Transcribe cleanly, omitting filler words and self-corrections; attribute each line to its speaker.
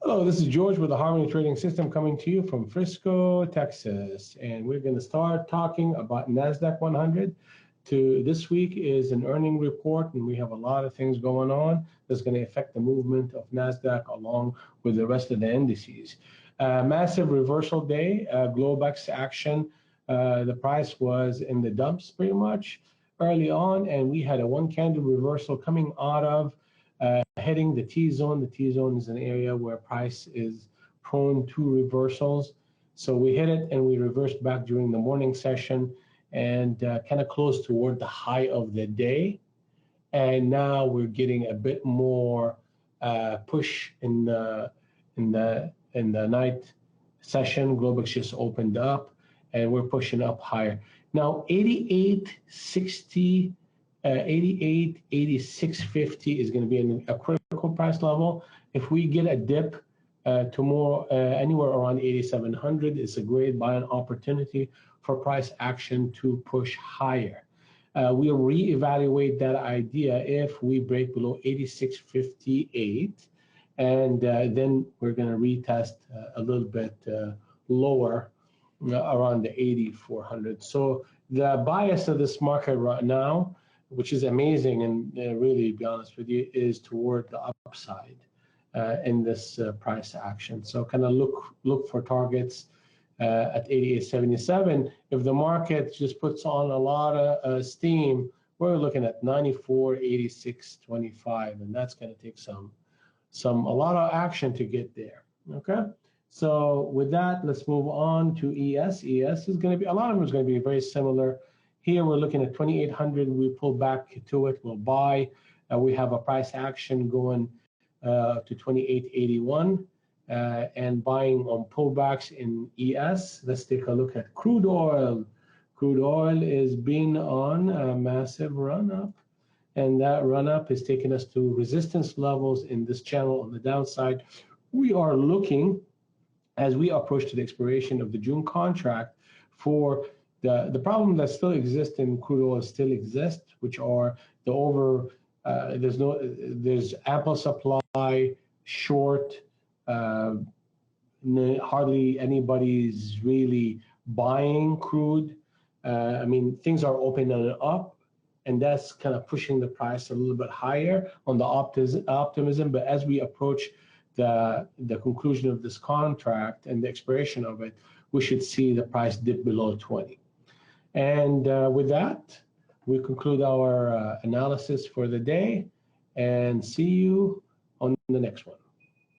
Speaker 1: Hello, this is George with the Harmony Trading System coming to you from Frisco, Texas. And we're going to start talking about NASDAQ 100. This week is an earning report, and we have a lot of things going on that's going to affect the movement of NASDAQ along with the rest of the indices. Massive reversal day, Globex action. The price was in the dumps pretty much early on, and we had a one candle reversal coming out of heading the T-zone. The T-zone is an area where price is prone to reversals. So we hit it and we reversed back during the morning session and kind of close toward the high of the day. And now we're getting a bit more push in the night session. Globex just opened up and we're pushing up higher. Now 88.60. 88, 86.50 is going to be a critical price level. If we get a dip to anywhere around 8,700, it's a great buying opportunity for price action to push higher. We'll reevaluate that idea if we break below 86.58, and then we're going to retest a little bit lower around the 8,400. So the bias of this market right now, which is amazing and really, to be honest with you, is toward the upside in this price action. So kind of look for targets at 88.77. If the market just puts on a lot of steam, we're looking at 94.86.25, and that's going to take a lot of action to get there. Okay. So with that, let's move on to ES. ES is going to be, a lot of them is going to be very similar. Here we're looking at 2,800. We pull back to it. We'll buy. We have a price action going to 28.81 and buying on pullbacks in ES. Let's take a look at crude oil. Crude oil is being on a massive run up, and that run up is taking us to resistance levels in this channel on the downside. We are looking, as we approach to the expiration of the June contract, for the problem that still exists in crude oil still exists, which are there's ample supply, short, hardly anybody's really buying crude. I mean, things are opening up, and that's kind of pushing the price a little bit higher on the optimism. But as we approach the conclusion of this contract and the expiration of it, we should see the price dip below 20. And with that, we conclude our analysis for the day, and see you on the next one.